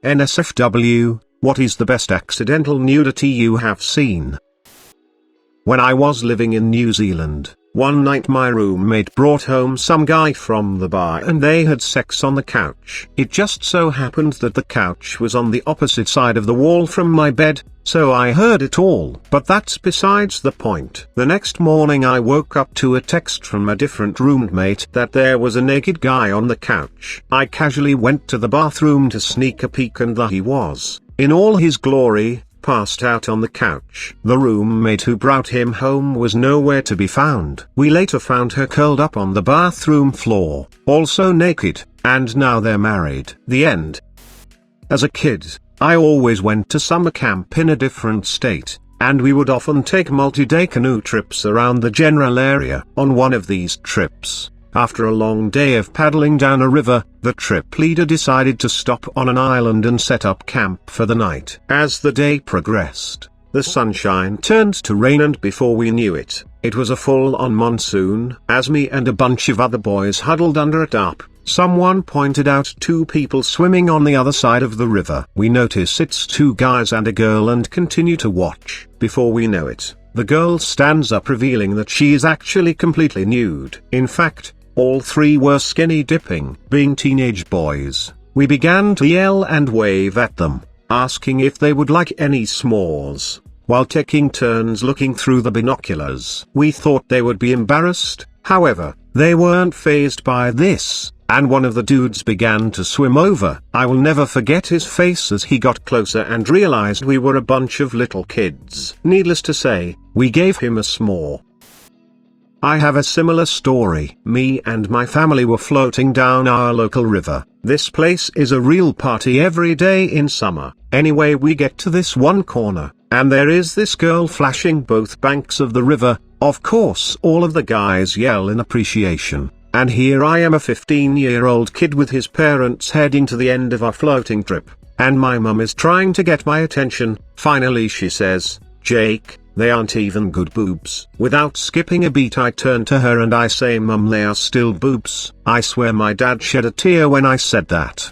NSFW, what is the best accidental nudity you have seen? When I was living in New Zealand, one night my roommate brought home some guy from the bar and they had sex on the couch. It just so happened that the couch was on the opposite side of the wall from my bed, so I heard it all. But that's besides the point. The next morning I woke up to a text from a different roommate that there was a naked guy on the couch. I casually went to the bathroom to sneak a peek and there he was, in all his glory, passed out on the couch. The roommate who brought him home was nowhere to be found. We later found her curled up on the bathroom floor, also naked, and now they're married. The end. As a kid, I always went to summer camp in a different state, and we would often take multi-day canoe trips around the general area. On one of these trips, after a long day of paddling down a river, the trip leader decided to stop on an island and set up camp for the night. As the day progressed, the sunshine turned to rain and before we knew it, it was a full-on monsoon. As me and a bunch of other boys huddled under a tarp, someone pointed out two people swimming on the other side of the river. We notice it's two guys and a girl and continue to watch. Before we know it, the girl stands up revealing that she is actually completely nude. In fact, all three were skinny dipping. Being teenage boys, we began to yell and wave at them, asking if they would like any s'mores, while taking turns looking through the binoculars. We thought they would be embarrassed, however, they weren't fazed by this, and one of the dudes began to swim over. I will never forget his face as he got closer and realized we were a bunch of little kids. Needless to say, we gave him a s'more. I have a similar story. Me and my family were floating down our local river. This place is a real party every day in summer. Anyway, we get to this one corner, and there is this girl flashing both banks of the river. Of course, all of the guys yell in appreciation. And here I am, a 15-year-old kid with his parents heading to the end of our floating trip, and my mum is trying to get my attention. Finally she says, "Jake, they aren't even good boobs." Without skipping a beat I turn to her and I say, "Mum, they are still boobs." I swear my dad shed a tear when I said that.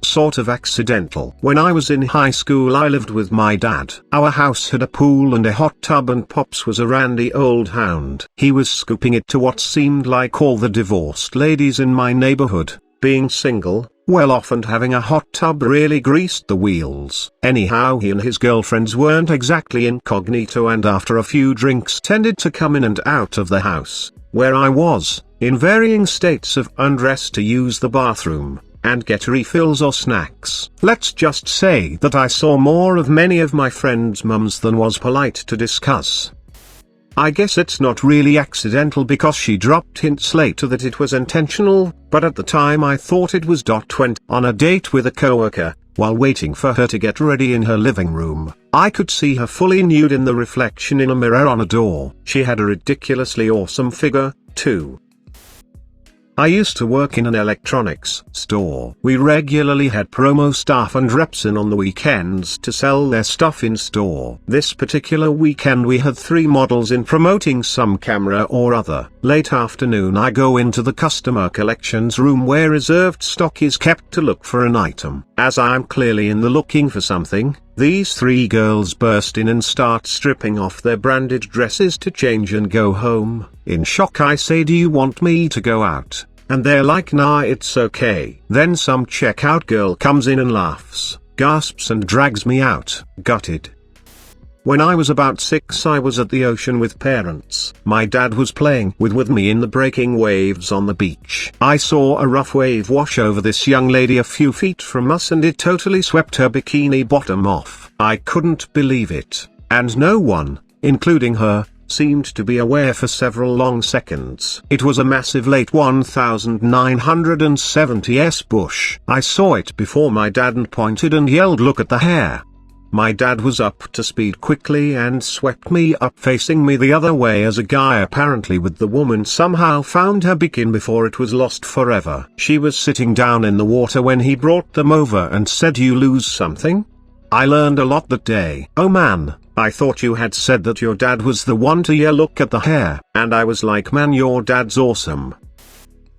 Sort of accidental. When I was in high school I lived with my dad. Our house had a pool and a hot tub and Pops was a randy old hound. He was scooping it to what seemed like all the divorced ladies in my neighborhood. Being single, well off and having a hot tub really greased the wheels. Anyhow, he and his girlfriends weren't exactly incognito and after a few drinks tended to come in and out of the house, where I was, in varying states of undress to use the bathroom and get refills or snacks. Let's just say that I saw more of many of my friends' mums than was polite to discuss. I guess it's not really accidental because she dropped hints later that it was intentional, but at the time I thought it was. Went on a date with a coworker. While waiting for her to get ready in her living room, I could see her fully nude in the reflection in a mirror on a door. She had a ridiculously awesome figure, too. I used to work in an electronics store. We regularly had promo staff and reps in on the weekends to sell their stuff in store. This particular weekend we had 3 models in promoting some camera or other. Late afternoon I go into the customer collections room where reserved stock is kept to look for an item. As I'm clearly in the looking for something, these 3 girls burst in and start stripping off their branded dresses to change and go home. In shock I say, "Do you want me to go out?" And they're like, "Nah, it's okay." Then some checkout girl comes in and laughs, gasps and drags me out. Gutted. When I was about 6 I was at the ocean with parents. My dad was playing with me in the breaking waves on the beach. I saw a rough wave wash over this young lady a few feet from us and it totally swept her bikini bottom off. I couldn't believe it, and no one, including her, seemed to be aware for several long seconds. It was a massive late 1970s bush. I saw it before my dad and pointed and yelled, "Look at the hair." My dad was up to speed quickly and swept me up facing me the other way as a guy apparently with the woman somehow found her bikini before it was lost forever. She was sitting down in the water when he brought them over and said, "You lose something?" I learned a lot that day. "Oh man, I thought you had said that your dad was the one to yell look at the hair." And I was like, "Man, your dad's awesome."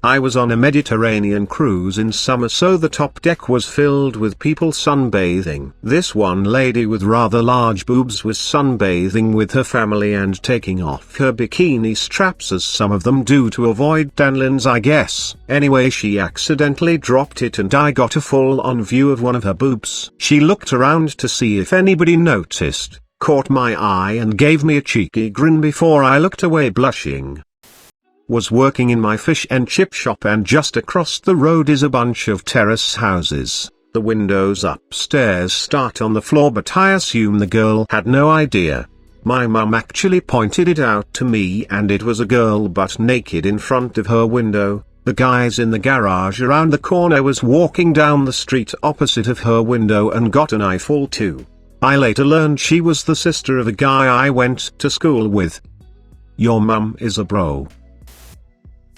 I was on a Mediterranean cruise in summer, so the top deck was filled with people sunbathing. This one lady with rather large boobs was sunbathing with her family and taking off her bikini straps, as some of them do, to avoid tan lines, I guess. Anyway, she accidentally dropped it and I got a full-on view of one of her boobs. She looked around to see if anybody noticed, caught my eye and gave me a cheeky grin before I looked away blushing. Was working in my fish and chip shop, and just across the road is a bunch of terrace houses. The windows upstairs start on the floor, but I assume the girl had no idea. My mum actually pointed it out to me, and it was a girl butt naked in front of her window. The guys in the garage around the corner was walking down the street opposite of her window and got an eyeful too. I later learned she was the sister of a guy I went to school with. Your mum is a bro.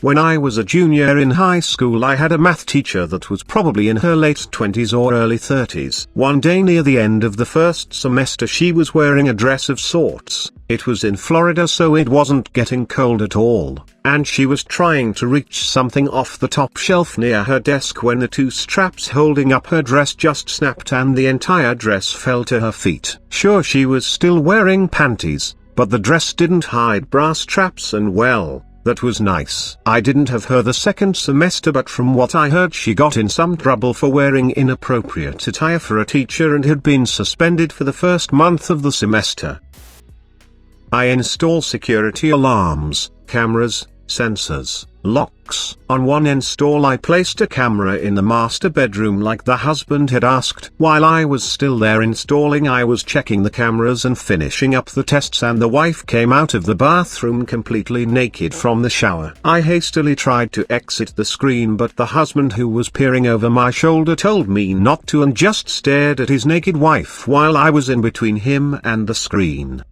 When I was a junior in high school, I had a math teacher that was probably in her late 20s or early 30s. One day near the end of the first semester, she was wearing a dress of sorts. It was in Florida, so it wasn't getting cold at all, and she was trying to reach something off the top shelf near her desk when the two straps holding up her dress just snapped and the entire dress fell to her feet. Sure, she was still wearing panties, but the dress didn't hide bra straps, and well, that was nice. I didn't have her the second semester, but from what I heard, she got in some trouble for wearing inappropriate attire for a teacher and had been suspended for the first month of the semester. I install security alarms, cameras, sensors, locks. On one install, I placed a camera in the master bedroom like the husband had asked. While I was still there installing, I was checking the cameras and finishing up the tests, and the wife came out of the bathroom completely naked from the shower. I hastily tried to exit the screen, but the husband, who was peering over my shoulder, told me not to and just stared at his naked wife while I was in between him and the screen.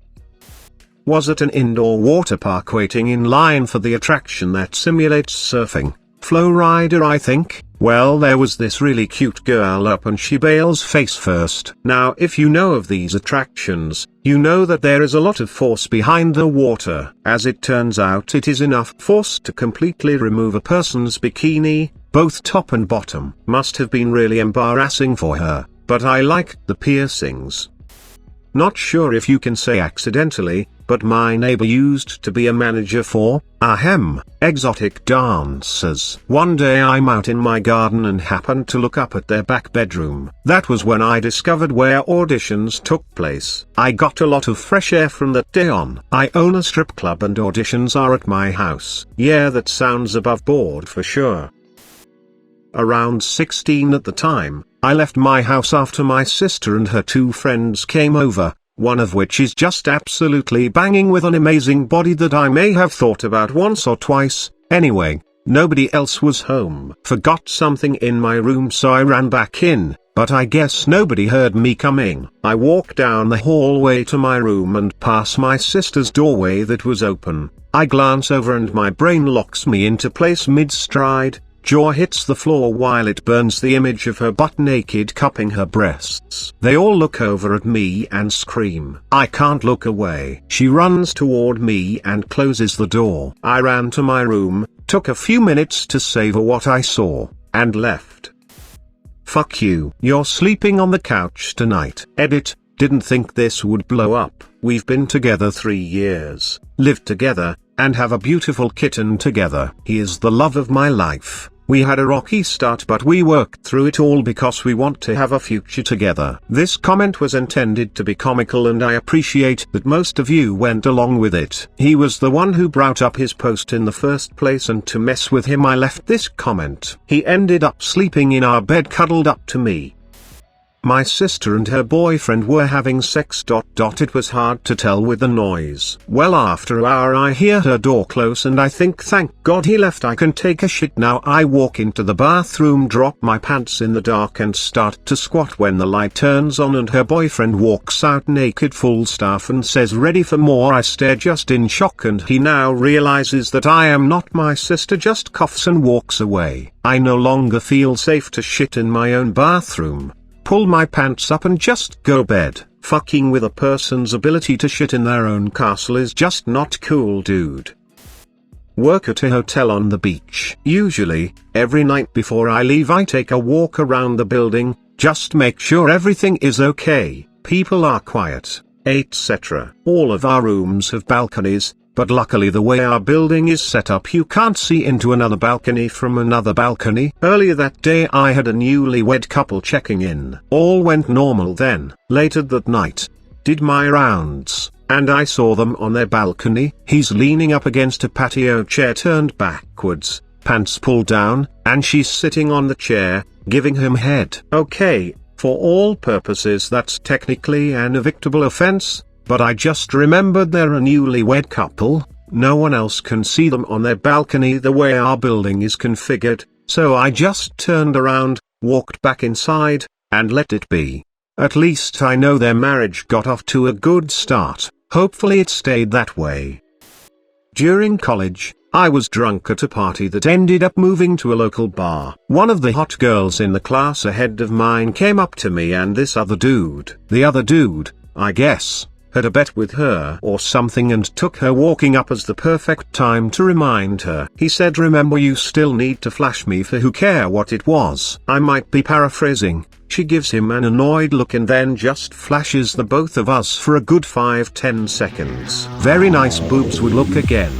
Was at an indoor water park waiting in line for the attraction that simulates surfing. Flow rider, I think. Well, there was this really cute girl up and she bails face first. Now, if you know of these attractions, you know that there is a lot of force behind the water. As it turns out, it is enough force to completely remove a person's bikini, both top and bottom. Must have been really embarrassing for her, but I liked the piercings. Not sure if you can say accidentally, but my neighbor used to be a manager for, exotic dancers. One day I'm out in my garden and happened to look up at their back bedroom. That was when I discovered where auditions took place. I got a lot of fresh air from that day on. I own a strip club and auditions are at my house. Yeah, that sounds above board for sure. Around 16 at the time, I left my house after my sister and her two friends came over, one of which is just absolutely banging with an amazing body that I may have thought about once or twice. Anyway, nobody else was home. Forgot something in my room, so I ran back in, but I guess nobody heard me coming. I walked down the hallway to my room and past my sister's doorway that was open. I glance over and my brain locks me into place mid-stride. Jaw hits the floor while it burns the image of her butt naked cupping her breasts. They all look over at me and scream. I can't look away. She runs toward me and closes the door. I ran to my room, took a few minutes to savor what I saw, and left. Fuck you. You're sleeping on the couch tonight. Edit. Didn't think this would blow up. We've been together 3 years, lived together, and have a beautiful kitten together. He is the love of my life. We had a rocky start, but we worked through it all because we want to have a future together. This comment was intended to be comical and I appreciate that most of you went along with it. He was the one who brought up his post in the first place, and to mess with him I left this comment. He ended up sleeping in our bed cuddled up to me. My sister and her boyfriend were having sex. It was hard to tell with the noise. Well, after an hour I hear her door close and I think, thank God he left, I can take a shit now. I walk into the bathroom, drop my pants in the dark and start to squat when the light turns on and her boyfriend walks out naked full staff and says, ready for more. I stare just in shock and he now realizes that I am not my sister, just coughs and walks away. I no longer feel safe to shit in my own bathroom. Pull my pants up and just go bed. Fucking with a person's ability to shit in their own castle is just not cool, dude. work at a hotel on the beach. Usually, every night before I leave I take a walk around the building, just make sure everything is okay, people are quiet, etc. All of our rooms have balconies, but luckily the way our building is set up you can't see into another balcony from another balcony. Earlier that day I had a newlywed couple checking in. All went normal then. Later that night, did my rounds, and I saw them on their balcony. He's leaning up against a patio chair turned backwards, pants pulled down, and she's sitting on the chair, giving him head. Okay, for all purposes that's technically an evictable offense, but I just remembered they're a newlywed couple, no one else can see them on their balcony the way our building is configured, so I just turned around, walked back inside, and let it be. At least I know their marriage got off to a good start, hopefully it stayed that way. During college, I was drunk at a party that ended up moving to a local bar. One of the hot girls in the class ahead of mine came up to me and this other dude, I guess, had a bet with her or something and took her walking up as the perfect time to remind her. He said, "Remember, you still need to flash me for who care what it was." I might be paraphrasing. She gives him an annoyed look and then just flashes the both of us for a good 5-10 seconds. Very nice boobs would look again.